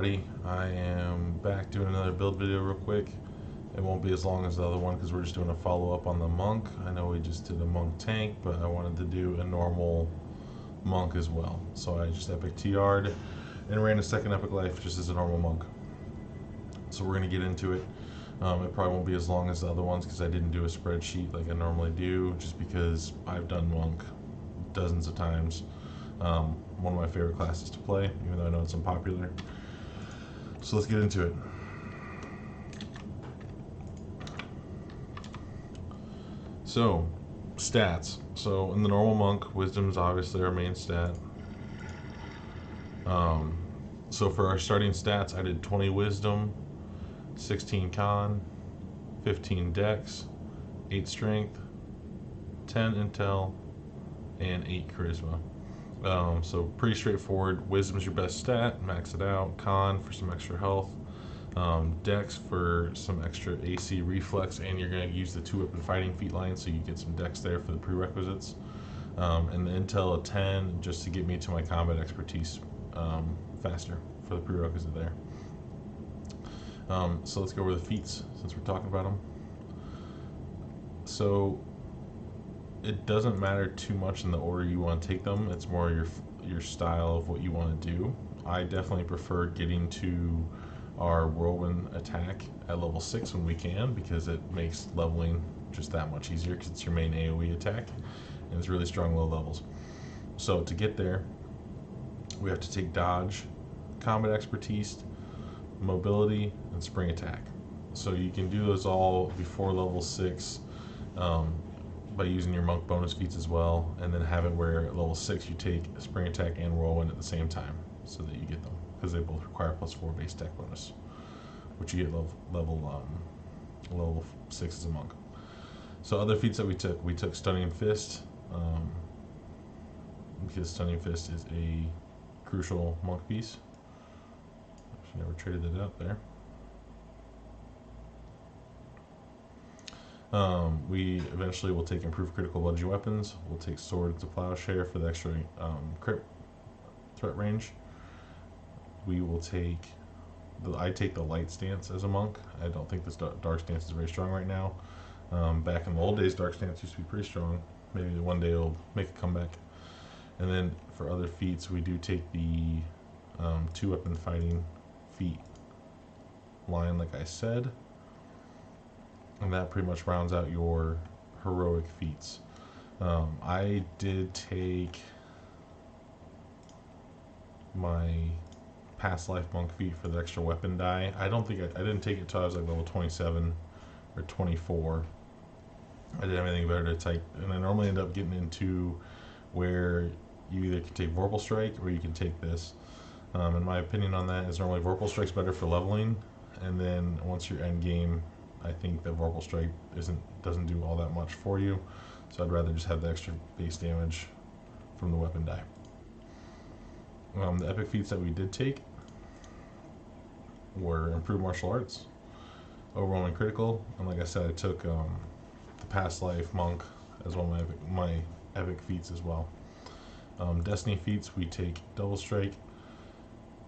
I am back doing another build video real quick. It won't be as long as the other one because we're just doing a follow-up on the monk. I know we just did a monk tank, but I wanted to do a normal monk as well. So I just epic TR'd and ran a second epic life just as a normal monk. So we're going to get into it. It probably won't be as long as the other ones because I didn't do a spreadsheet like I normally do, just because I've done monk dozens of times. One of my favorite classes to play, even though I know it's unpopular. So let's get into it. So, stats. So in the normal monk, wisdom is obviously our main stat. So for our starting stats, I did 20 wisdom, 16 con, 15 dex, 8 strength, 10 intel, and 8 charisma. So pretty straightforward. Wisdom is your best stat, max it out. Con for some extra health. Dex for some extra AC reflex, and you're going to use the 2-weapon fighting feat line, so you get some dex there for the prerequisites. And the intel a 10 just to get me to my combat expertise faster for the prerequisite there. So let's go over the feats since we're talking about them. So it doesn't matter too much in the order you want to take them. It's more your style of what you want to do. I definitely prefer getting to our whirlwind attack at level 6 when we can, because it makes leveling just that much easier because it's your main AoE attack and it's really strong low levels. So to get there, we have to take dodge, combat expertise, mobility, and spring attack. So you can do those all before level 6 by using your monk bonus feats as well, and then have it where at level 6 you take spring attack and whirlwind at the same time so that you get them, because they both require +4 base attack bonus, which you get level 6 as a monk. So other feats that we took Stunning Fist, because Stunning Fist is a crucial monk piece. Actually never traded it out there. We eventually will take improved critical bludgeoning weapons. We'll take sword to plowshare for the extra crit threat range. We will take I take the light stance as a monk. I don't think this dark stance is very strong right now. Back in the old days, dark stance used to be pretty strong. Maybe one day it'll make a comeback. And then for other feats, we do take the 2-weapon fighting feat line, like I said. And that pretty much rounds out your heroic feats. I did take my past life monk feat for the extra weapon die. I didn't take it till I was like level 27 or 24. I didn't have anything better to take, and I normally end up getting into where you either can take Vorpal Strike or you can take this. And my opinion on that is normally Vorpal Strike's better for leveling, and then once you're end game, I think that Vorpal Strike doesn't do all that much for you, so I'd rather just have the extra base damage from the weapon die. The epic feats that we did take were improved martial arts, overwhelming critical, and like I said, I took the past life monk as one of my epic feats as well. Destiny feats, we take double strike,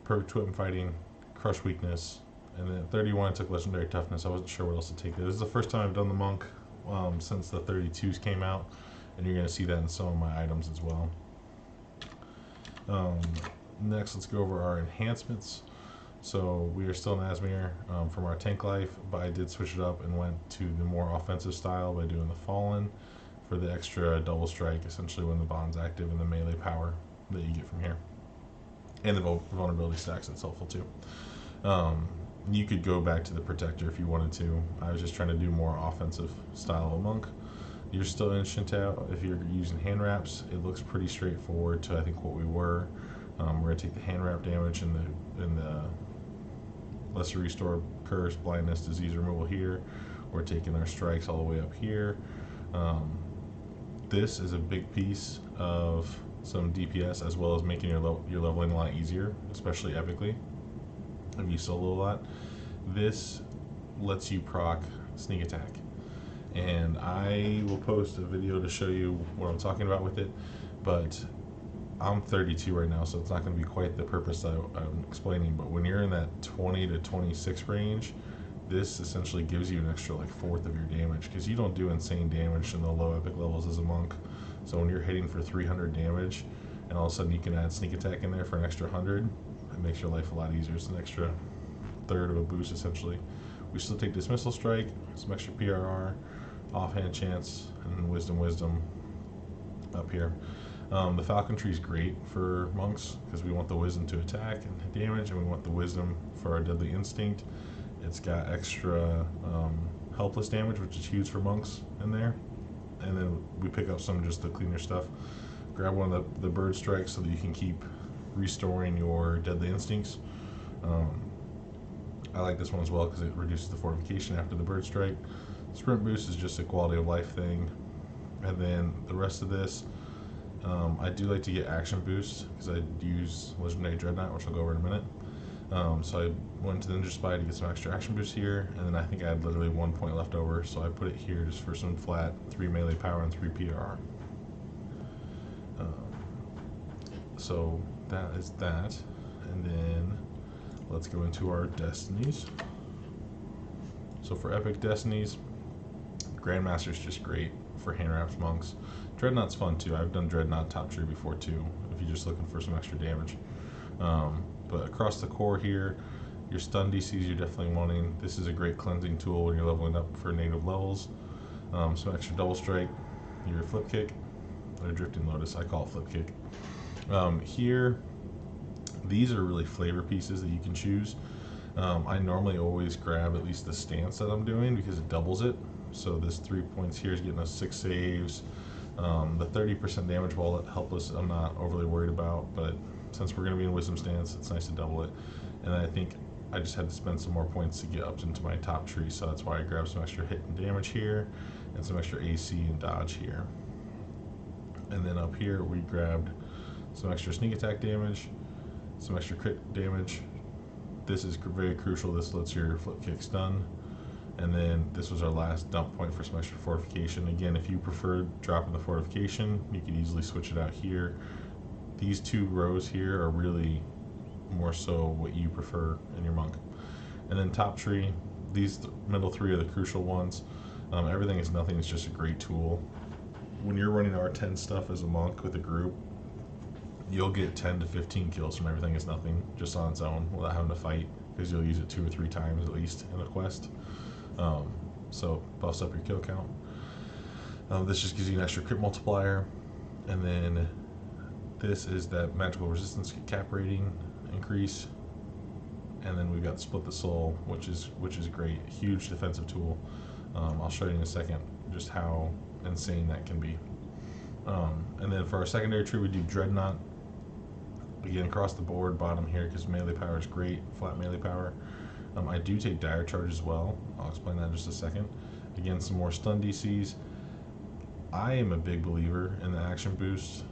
perfect weapon fighting, crush weakness, and then at 31 I took legendary toughness. I wasn't sure what else to take. This is the first time I've done the monk since the 32s came out, and you're going to see that in some of my items as well. Next, let's go over our enhancements. So we are still in Asmir from our tank life, but I did switch it up and went to the more offensive style by doing the Fallen for the extra double strike, essentially when the bond's active, and the melee power that you get from here. And the vulnerability stacks, that's helpful too. You could go back to the protector if you wanted to. I was just trying to do more offensive style of monk. You're still instant out if you're using Handwraps. It looks pretty straightforward to I think what we were. We're going to take the Handwrap damage and the lesser restore, curse, blindness, disease removal here. We're taking our strikes all the way up here. This is a big piece of some DPS, as well as making your leveling a lot easier, especially epically if you solo a lot. This lets you proc sneak attack, and I will post a video to show you what I'm talking about with it, but I'm 32 right now, so it's not going to be quite the purpose I'm explaining. But when you're in that 20 to 26 range, this essentially gives you an extra like fourth of your damage, because you don't do insane damage in the low epic levels as a monk. So when you're hitting for 300 damage, and all of a sudden you can add sneak attack in there for an extra 100, it makes your life a lot easier. It's an extra third of a boost essentially. We still take dismissal strike, some extra PRR, offhand chance, and wisdom up here. The falcon tree is great for monks because we want the wisdom to attack and hit damage, and we want the wisdom for our deadly instinct. It's got extra helpless damage, which is huge for monks in there. And then we pick up some just the cleaner stuff. Grab one of the bird strikes so that you can keep restoring your deadly instincts. I like this one as well because it reduces the fortification after the bird strike. Sprint boost is just a quality of life thing. And then the rest of this, I do like to get action boost because I use legendary dreadnought, which I'll go over in a minute. So I went to the ninja spy to get some extra action boost here, and then I think I had literally 1 point left over, so I put it here just for some flat 3 melee power and 3 PRR. So that is that, and then let's go into our destinies. So for epic destinies, Grandmaster's just great for Handwraps monks. Dreadnought's fun too. I've done Dreadnought top tier before too, if you're just looking for some extra damage. But across the core here, your stun DCs you're definitely wanting. This is a great cleansing tool when you're leveling up for native levels. Some extra double strike, your flip kick, or drifting lotus. I call it flip kick. Here, these are really flavor pieces that you can choose. I normally always grab at least the stance that I'm doing because it doubles it. So this 3 points here is getting us 6 saves. The 30% damage while helpless I'm not overly worried about, but since we're going to be in wisdom stance, it's nice to double it. And I think I just had to spend some more points to get up into my top tree, so that's why I grabbed some extra hit and damage here and some extra AC and dodge here. And then up here we grabbed some extra sneak attack damage, some extra crit damage. This is very crucial. This lets your flip kick stun. And then this was our last dump point for some extra fortification. Again, if you prefer dropping the fortification, you could easily switch it out here. These 2 rows here are really more so what you prefer in your monk. And then top tree, these middle 3 are the crucial ones. Everything is nothing, it's just a great tool. When you're running R10 stuff as a monk with a group, you'll get 10 to 15 kills from everything is nothing just on its own without having to fight, because you'll use it 2 or 3 times at least in a quest. So buffs up your kill count. This just gives you an extra crit multiplier, and then this is that magical resistance cap rating increase, and then we've got split the soul, which is great, huge defensive tool. I'll show you in a second just how insane that can be. And then for our secondary tree, we do dreadnought again across the board, bottom here, because melee power is great, flat melee power. I do take dire charge as well. I'll explain that in just a second. Again, some more stun DCs. I am a big believer in the action boost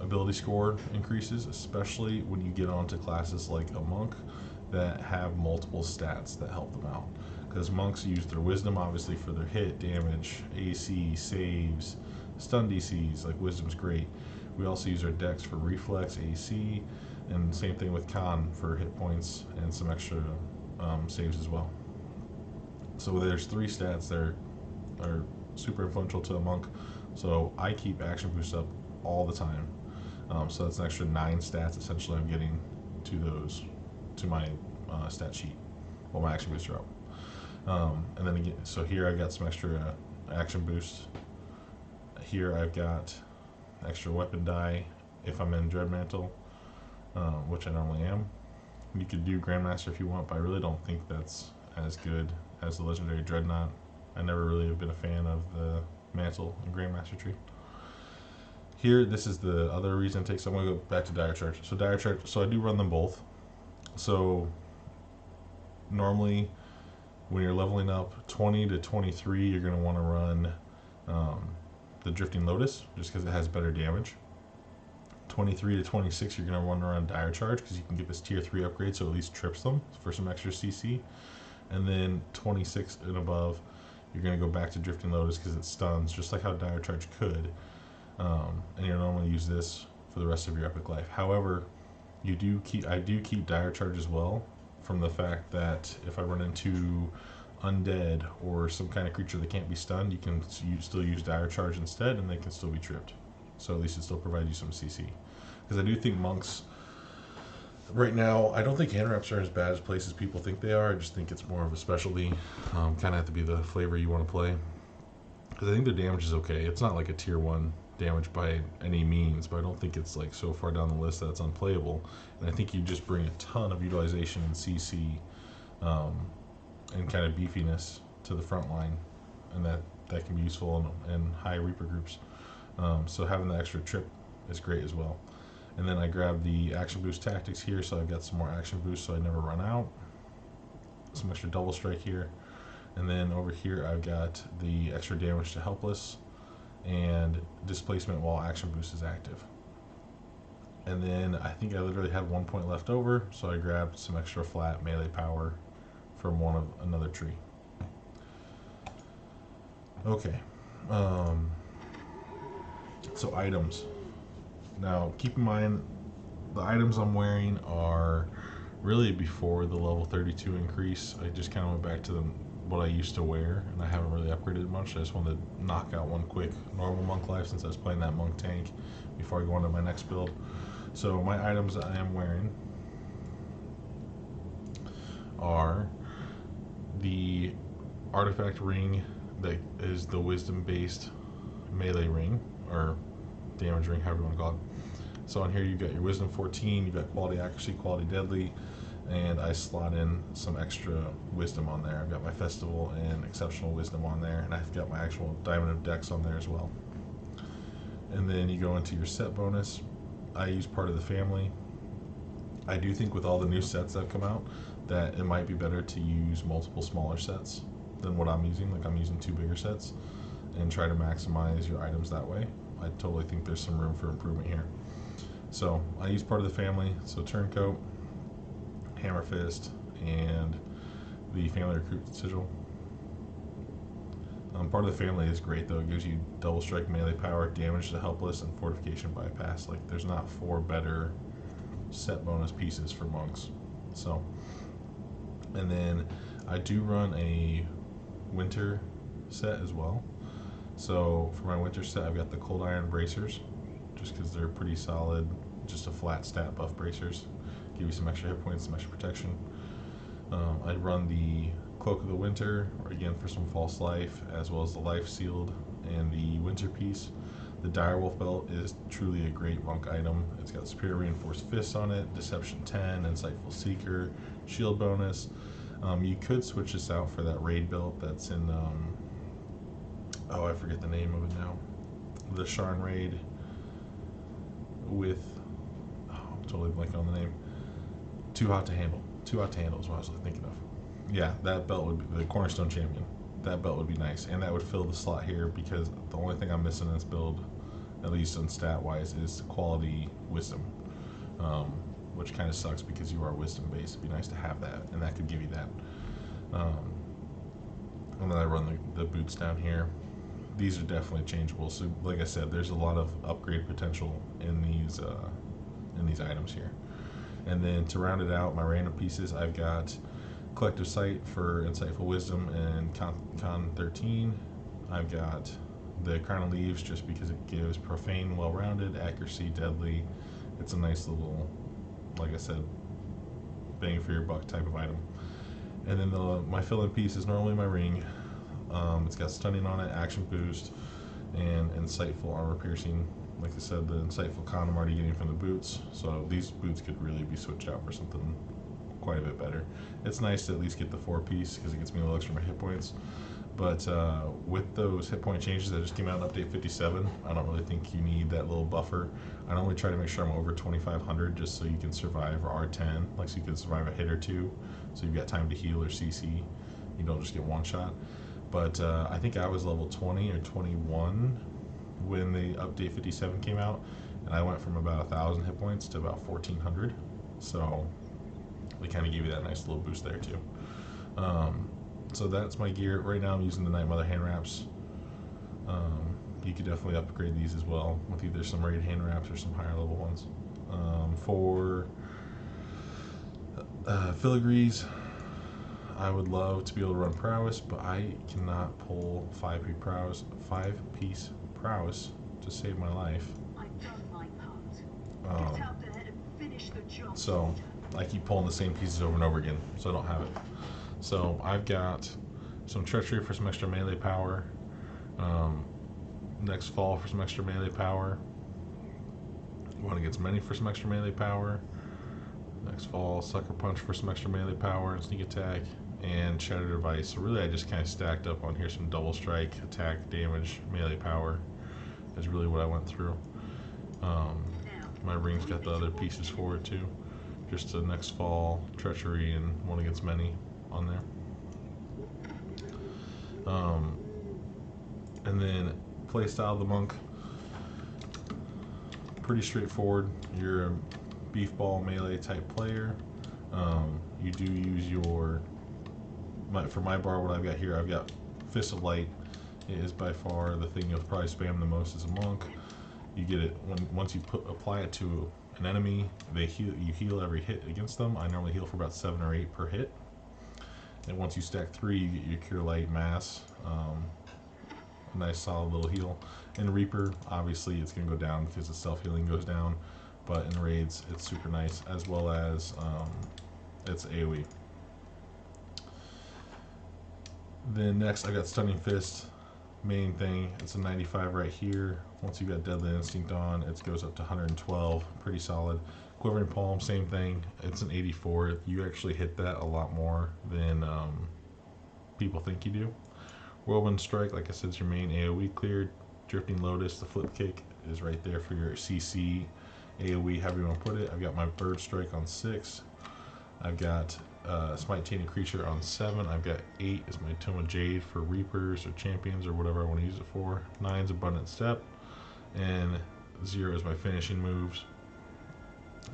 ability score increases, especially when you get onto classes like a monk that have multiple stats that help them out. Because monks use their wisdom obviously for their hit, damage, AC, saves, stun DCs, like wisdom's great. We also use our dex for reflex, AC, and same thing with con for hit points and some extra saves as well. So there's 3 stats that are super influential to a monk. So I keep action boost up all the time. So that's an extra 9 stats essentially I'm getting to my stat sheet while my action boosts are up. And then again, so here I've got some extra action boost. Here I've got extra weapon die if I'm in Dreadmantle, which I normally am. You could do Grandmaster if you want, but I really don't think that's as good as the legendary Dreadnought. I never really have been a fan of the Mantle and Grandmaster tree. Here, this is the other reason it takes. So I'm going to go back to Dire Charge. So Dire Charge, so I do run them both. So normally, when you're leveling up 20 to 23, you're going to want to run the Drifting Lotus, just because it has better damage. 23 to 26, you're going to want to run Dire Charge, because you can get this tier 3 upgrade, so at least trips them for some extra CC. And then 26 and above, you're going to go back to Drifting Lotus because it stuns, just like how Dire Charge could. And you'll normally use this for for the rest of your epic life. However, I do keep dire charge as well, from the fact that if I run into undead or some kind of creature that can't be stunned, you still use dire charge instead, and they can still be tripped. So at least it still provides you some CC. Because I do think monks right now, I don't think Handwraps are as bad as places people think they are. I just think it's more of a specialty. Kind of have to be the flavor you want to play. Because I think their damage is okay. It's not like a tier 1 damage by any means, but I don't think it's like so far down the list that it's unplayable. And I think you just bring a ton of utilization and CC and kind of beefiness to the front line, and that can be useful in high Reaper groups. So having the extra trip is great as well. And then I grab the action boost tactics here, so I've got some more action boost so I never run out. Some extra double strike here. And then over here I've got the extra damage to helpless and displacement while action boost is active. And then I think I literally had 1 point left over, so I grabbed some extra flat melee power from another tree. Okay. So items. Now, keep in mind, the items I'm wearing are really before the level 32 increase. I just kind of went back to what I used to wear, and I haven't really upgraded much. I just wanted to knock out one quick normal monk life since I was playing that monk tank before I go on to my next build. So my items that I am wearing are the artifact ring that is the wisdom based melee ring, or damage ring, however you want to call it. So on here you've got your wisdom 14, you've got quality accuracy, quality deadly, and I slot in some extra wisdom on there. I've got my festival and exceptional wisdom on there, and I've got my actual diamond of dex on there as well. And then you go into your set bonus. I use part of the family. I do think with all the new sets that have come out that it might be better to use multiple smaller sets than what I'm using. Like, I'm using 2 bigger sets, and try to maximize your items that way. I totally think there's some room for improvement here. So I use part of the family, so Turncoat, Hammer Fist, and the Family Recruit Sigil. Part of the family is great though. It gives you double strike melee power, damage to helpless, and fortification bypass. Like, there's not 4 better set bonus pieces for monks. So, and then I do run a winter set as well. So for my winter set, I've got the Cold Iron Bracers, just because they're pretty solid, just a flat stat buff bracers. Give you some extra hit points, some extra protection. I run the Cloak of the Winter, again for some false life, as well as the Life Sealed and the Winter Piece. The Direwolf Belt is truly a great monk item. It's got Superior Reinforced Fists on it, Deception 10, Insightful Seeker, Shield bonus. You could switch this out for that Raid belt that's in, oh, I forget the name of it now. The Sharn Raid with, oh, I'm totally blanking on the name. Too Hot to Handle. Too Hot to Handle is what I was thinking of. Yeah, that belt would be the Cornerstone Champion. That belt would be nice, and that would fill the slot here, because the only thing I'm missing in this build, at least in stat wise, is quality wisdom, which kind of sucks because you are wisdom based. It'd be nice to have that, and that could give you that. And then I run the boots down here. These are definitely changeable. So like I said, there's a lot of upgrade potential in these items here. And then to round it out, my random pieces, I've got Collective Sight for Insightful Wisdom and Con 13. I've got the Crown of Leaves just because it gives Profane, Well-Rounded, Accuracy, Deadly. It's a nice little, like I said, bang for your buck type of item. And then my fill-in piece is normally my ring. It's got Stunning on it, Action Boost, and Insightful Armor Piercing. Like I said, the Insightful Con I'm already getting from the boots, so these boots could really be switched out for something quite a bit better. It's nice to at least get the 4-piece because it gets me a little extra hit points. But with those hit point changes that just came out in Update 57, I don't really think you need that little buffer. I normally try to make sure I'm over 2,500 just so you can survive, or R10, like so you can survive a hit or two, so you've got time to heal or CC. You don't just get one shot. But I think I was level 20 or 21 when the Update 57 came out, and I went from about 1,000 hit points to about 1,400. So they kind of give you that nice little boost there too. So that's my gear. Right now I'm using the Night Mother Handwraps. you could definitely upgrade these as well with either some raid hand wraps or some higher level ones. For filigrees, I would love to be able to run prowess, but I cannot pull 5-piece prowess to save my life. So I keep pulling the same pieces over and over again, so I don't have it. So I've got some treachery for some extra melee power. Next fall for some extra melee power. One against many for some extra melee power. Next fall, sucker punch for some extra melee power and sneak attack, and shattered device. So really, I just kind of stacked up on here some double strike, attack, damage, melee power. Is really what I went through. My ring's got the other pieces for it too. Just the next fall, treachery, and one against many on there. And then playstyle of the monk. Pretty straightforward. You're a beef ball melee type player. You do use your for my bar. What I've got here, I've got Fist of Light. It is by far the thing you'll probably spam the most as a monk. You get it once you apply it to an enemy. You heal every hit against them. I normally heal for about 7 or 8 per hit. And once you stack 3, you get your Cure Light Mass. A nice solid little heal. In Reaper, obviously it's going to go down because the self-healing goes down, but in raids it's super nice, as well as it's AoE. Then next I got Stunning Fist. Main thing, it's a 95 right here. Once you've got Deadly Instinct on, it goes up to 112, pretty solid. Quivering Palm, same thing, it's an 84. You actually hit that a lot more than people think you do. Whirlwind Strike, like I said, is your main AoE cleared. Drifting Lotus, the flip kick, is right there for your CC, AoE, however you want to put it. I've got my Bird Strike on 6. I've got Smite Tainted Creature on 7. I've got 8 is my Tome of Jade for Reapers or Champions or whatever I want to use it for. 9 is Abundant Step. And 0 is my finishing moves.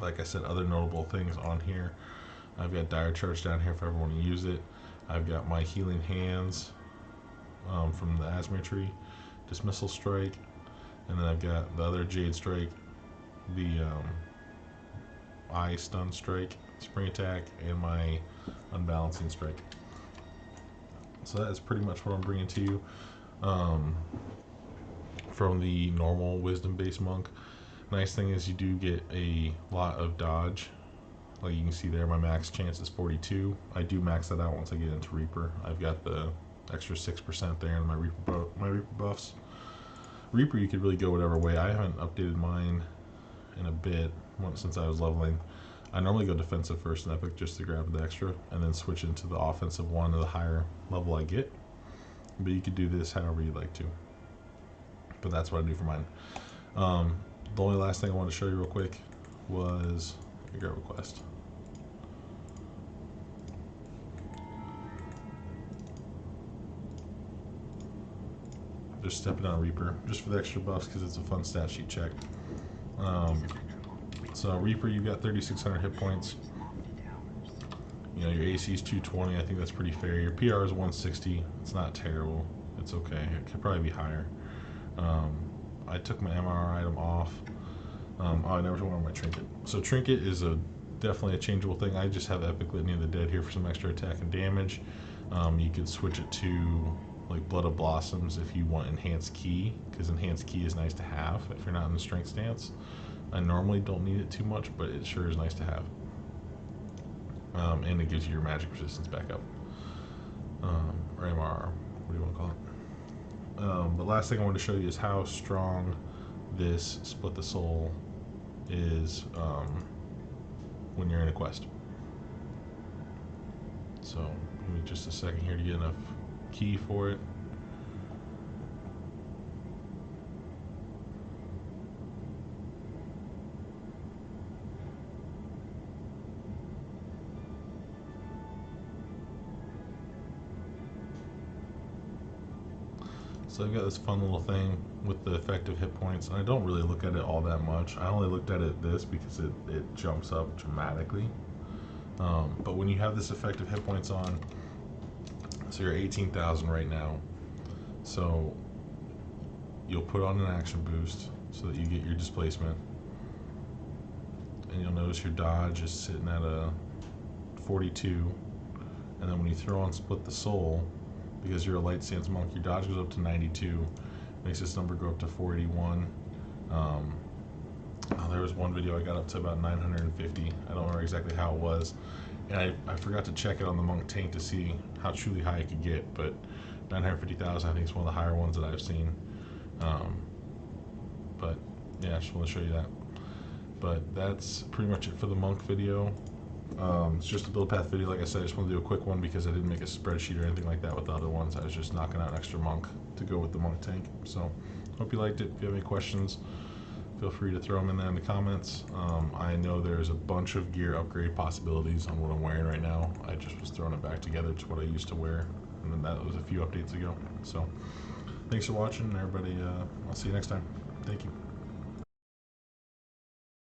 Like I said, other notable things on here. I've got Dire Charge down here if I ever want to use it. I've got my Healing Hands from the Asmir Tree. Dismissal Strike. And then I've got the other Jade Strike. The Eye Stun Strike, Spring Attack, and my Unbalancing Strike. So that is pretty much what I'm bringing to you from the normal Wisdom-based monk. Nice thing is you do get a lot of dodge. Like you can see there, my max chance is 42. I do max that out once I get into Reaper. I've got the extra 6% there in my Reaper buffs. Reaper, you could really go whatever way. I haven't updated mine in a bit since I was leveling. I normally go defensive first in Epic just to grab the extra, and then switch into the offensive one to the higher level I get. But you could do this however you'd like to. But that's what I do for mine. The only last thing I wanted to show you real quick was a grab request. Just stepping on Reaper, just for the extra buffs because it's a fun stat sheet check. So Reaper, you've got 3,600 hit points. You know, your AC is 220. I think that's pretty fair. Your PR is 160. It's not terrible. It's okay. It could probably be higher. I took my MR item off. Oh, I never went on my trinket. So trinket is definitely a changeable thing. I just have Epic Litany of the Dead here for some extra attack and damage. You could switch it to like Blood of Blossoms if you want Enhanced Key, because Enhanced Key is nice to have if you're not in the strength stance. I normally don't need it too much, but it sure is nice to have. And it gives you your magic resistance back up. Or MR, what do you want to call it? The last thing I want to show you is how strong this Split the Soul is when you're in a quest. So give me just a second here to get enough key for it. So I've got this fun little thing with the effective hit points, and I don't really look at it all that much. I only looked at it this because it jumps up dramatically. But when you have this effective hit points on, so you're 18,000 right now. So you'll put on an action boost so that you get your displacement, and you'll notice your dodge is sitting at a 42, and then when you throw on split the soul, because you're a light stance monk, your dodge goes up to 92, makes this number go up to 481. There was one video I got up to about 950. I don't remember exactly how it was, and I forgot to check it on the monk tank to see how truly high it could get, but 950,000 I think is one of the higher ones that I've seen. But yeah, I just want to show you that. But that's pretty much it for the monk video. It's just a build path video. Like I said, I just want to do a quick one because I didn't make a spreadsheet or anything like that with the other ones. I was just knocking out an extra monk to go with the monk tank. So hope you liked it. If you have any questions, feel free to throw them in there in the comments. I know there's a bunch of gear upgrade possibilities on what I'm wearing right now. I just was throwing it back together to what I used to wear, and then that was a few updates ago. So thanks for watching, everybody. I'll see you next time. Thank you.